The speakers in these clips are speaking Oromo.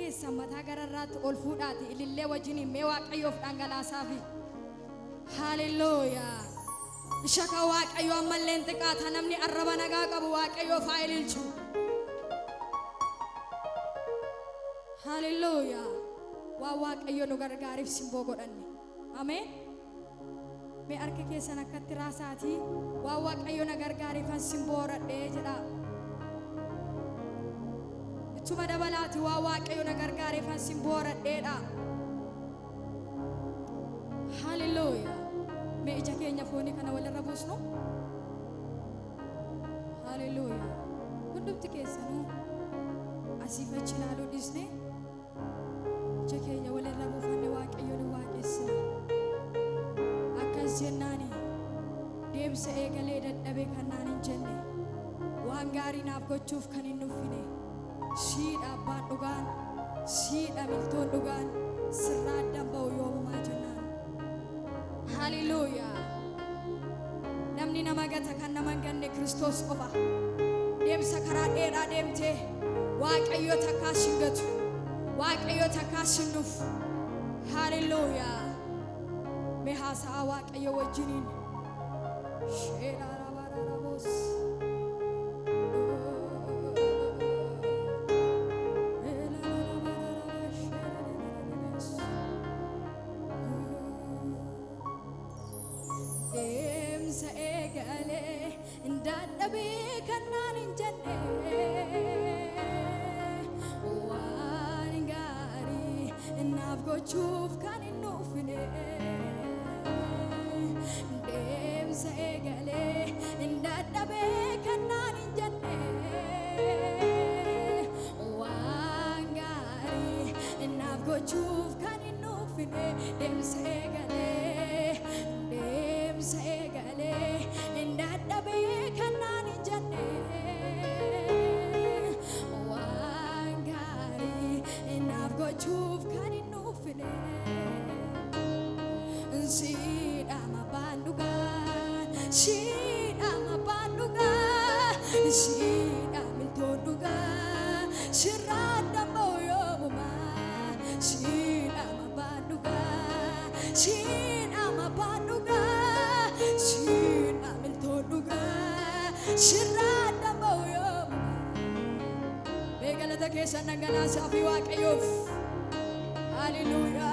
keessa mataa gararraatti ol fuudhaati ilillee wajjin mee waaqayyoof dhangalaasaaf. Hallelujah. Shaka waaqayyo ammallee xiqqaata namni arraba nagaa qabu waaqayyoof haa ililchu. Hallelujah. Waa waaqayyo nu gargaariif simboo godhanne. Amen. Me arke keessan akkatti raasaati waa waaqayyo na gargaariif simboo radhee jedha. Ittuma dabalaati waa waaqayyo na gargaariif simboo radheedha. Hallelujah. Me ija keenya foonii kana walirra buusnu. Hallelujah. Hundumti keessanuu asiif achi ilaaluu dhiisne ija keenya walirra buufanne waaqayyo nu waaqessina. Akkas jennaani deemsa eegalee dadhabee kan naan hin jenne waan gaarii naaf gochuuf kan hin nuffine shiidha abbaan dhugaan shiidha miltoon dhugaan sirraa addan ba'u yoomumaa jennaan. Hallelujah. Namni nama gata kan nama hin ganne Kiristoos qofa. Deemsa karaa dheeraa deemtee waaqayyo takkaas hin gatu waaqayyo takkaas hin nufu. Hallelujah. Me haasa'a waaqayyo wajjiniin sheedhaarabaaraboos. Deemsa eegalee dadhabee kan naan hin jenne waan gaarii naaf gochuuf kan hin nuufine. Deemsa eegalee dadhabee kan naan hin jenne waan gaarii naaf gochuuf kan hin nuufine. Deemsa eegalee dadhabee kan naan hin jenne waan gaarii naaf gochuuf kan hin nuufine. Siidhama baandugaan siidhama baandugaan siidhama miltoon dhugaa sirraa damboo yoomumaa siidhama baandugaan siidhama baandugaan siidhama miltoon dhugaa sirraa damboo yoomumaa. Beekalata keessan dhangalaasaa fi waaqayyoof. Hallelujah.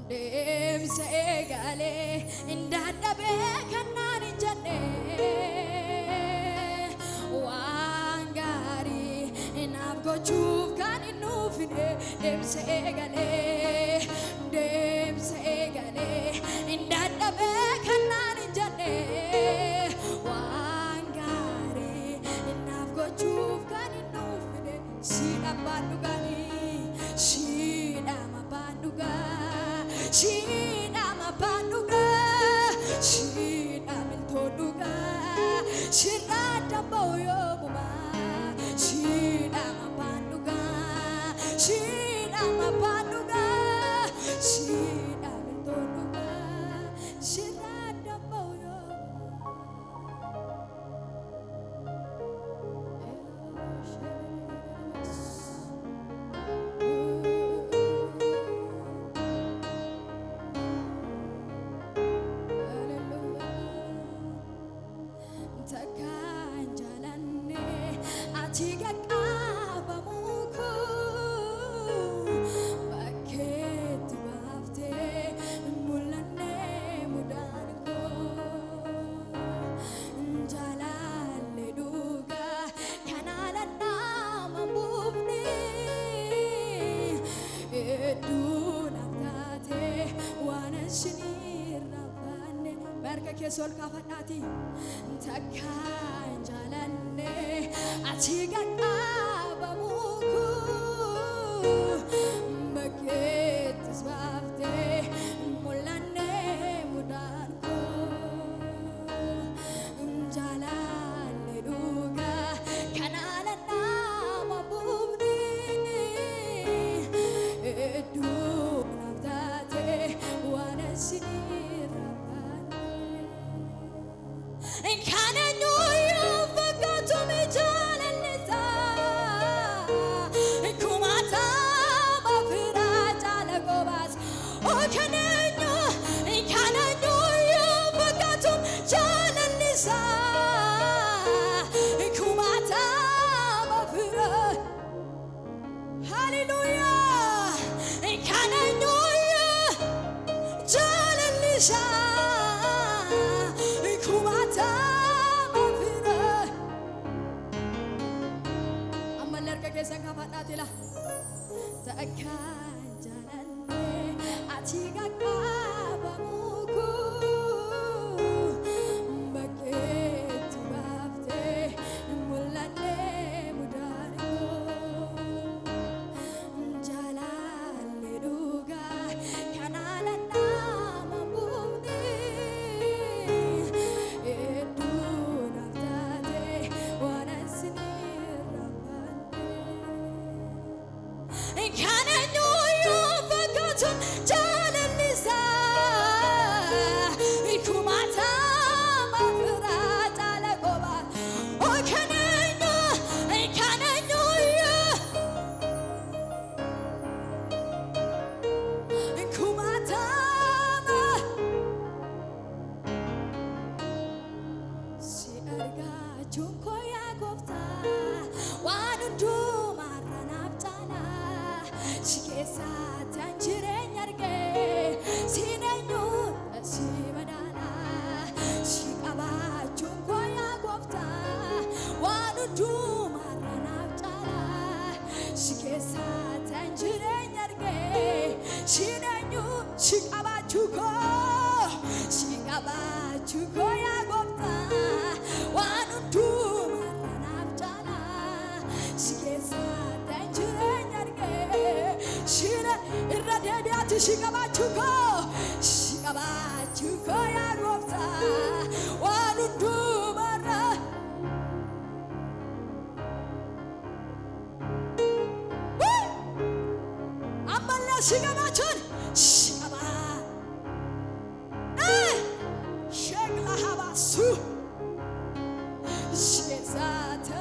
Deemsa eegalee dadhabee kan naan hin jenne waan gaarii naaf gochuuf kan hin nuufine. Deemsa eegalee dadhabee kan naan hin jenne waan gaarii naaf gochuuf kan hin nuufine. Siidha abbaan dhugaanii siidhama abbaan dhugaa siidhama abbaan dhugaa siidhama miltoon dhugaa sirraa damboo yoomumaa siidhama abbaan dhugaa siidhama abbaan dhugaa siidhama miltoon dhugaa sirraa damboo takkaan jaalanne ati qaqqabamuu koo bakkeetti baaftee mul'anne mudaan koo jaalale dhugaa kanaan nama buufne hedduu naaf taatee waan isinirra baanne. Barka keessa ol kaafadhaati. Takkaan jaalanne ati qaqqabamuu koo bakkeettis baaftee mul'anne mudaan koo jaalale dhugaa kanaan nama buufne hedduu naaf taatee waan isinirra baanne. Kana nyuyo fakkaatu mi jaalanne kenenyo kananyo yubagatum jalalisa kumata mafira hallelujah kananyo jalalisa kumata mafira amalar ka kesan kafatila takkan jalanne ati gaggabamuku bakkeetti baaftee mul'anne mudaaniku jaalalli dhugaa kanaalan nama buufne hedduu naaf taate waan asinirra banne kananyo yubagatum jalalisa kumata mafira talagoba oh kananyo kumata si argachuun koo yaa gooftaa waan hundumaarra naaf taana si keessaatti an jireenya argee siin eenyuudha si madaala si qabaachuun koo yaa gooftaa waan hundumaarra naaf taana si keessaatti an jireenya argee siin eenyuudha si qabaachuu koo yaa gooftaa waan hundumaarra naaf taana si keessaatti an jireenya argee shira irra deebi'aati si qabaachuu koo yaa gooftaa waan hundumaarra ammallee si qabaachuun si qabaa sheekla habaasu si keessaatti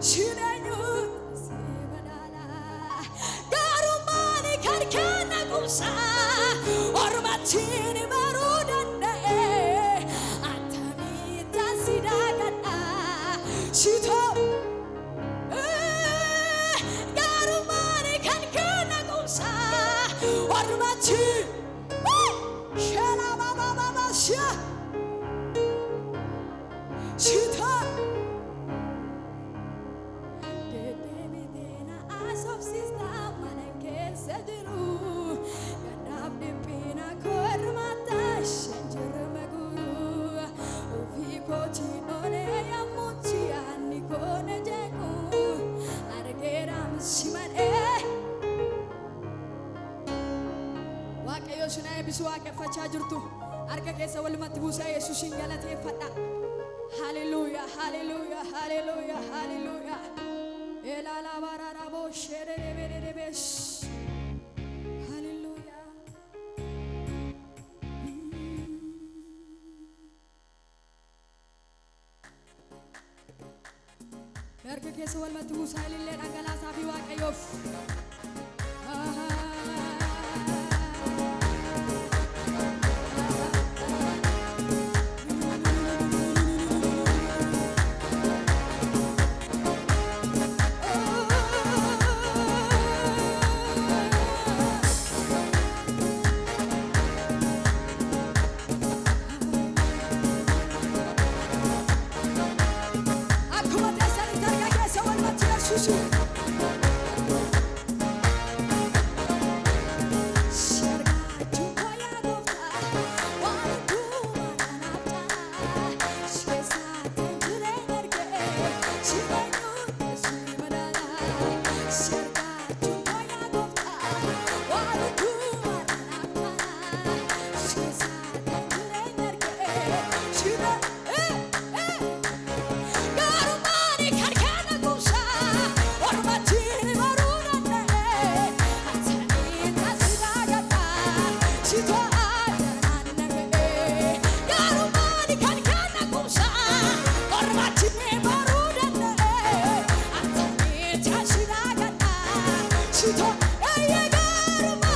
siin eenyuudha si madaala gaarummaani kan kenna qubsaa ormatiin baruu danda'e attamitti si dagadha si ta'u gaarummaani kan kenna qubsaa ormatiin sheela baba shia si ta'u deddeebiteena asoofsistaa mana keessa jiru gaddaaf dhiphina koo hirmaataa shan jirma guru ofii kootiin olee yammuutti yaadni koo na jeequ argeeraam si madhee waaqayyo sin eebbisu waaqeffachaa jirtu harka keessa walumatti buusaa yesuusin galateeffadha hallelujah hallelujah hallelujah hallelujah elala barara bo shere rebe besh hallelujah harka keessa walumatti buusaa illee dhangalaasaa fi waaqayyoof akkuma teessanitti harka keessa walumatti yesuusu Chito, ey, garuma.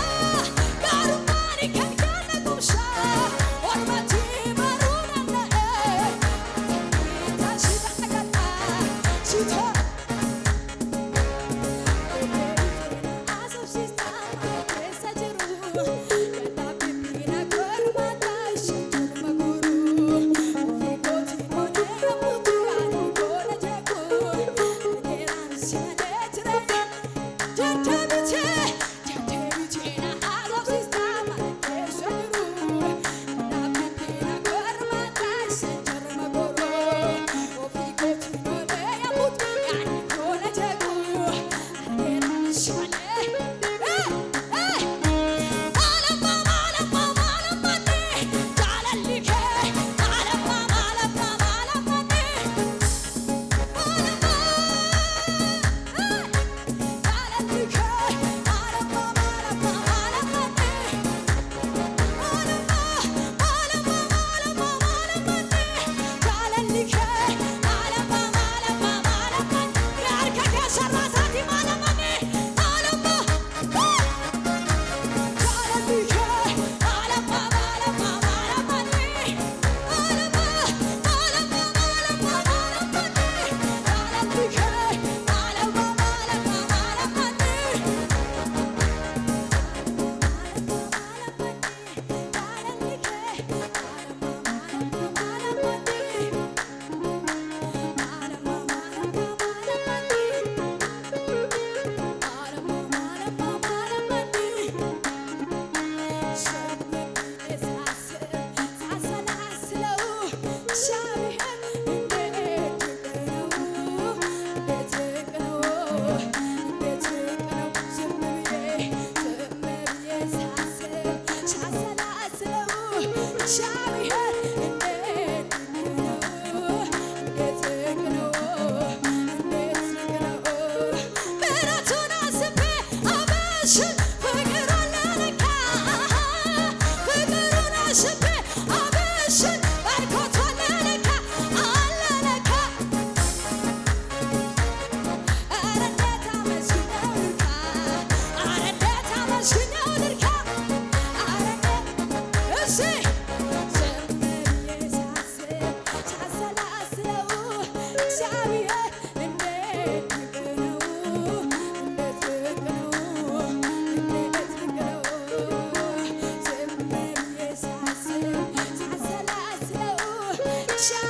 Shine.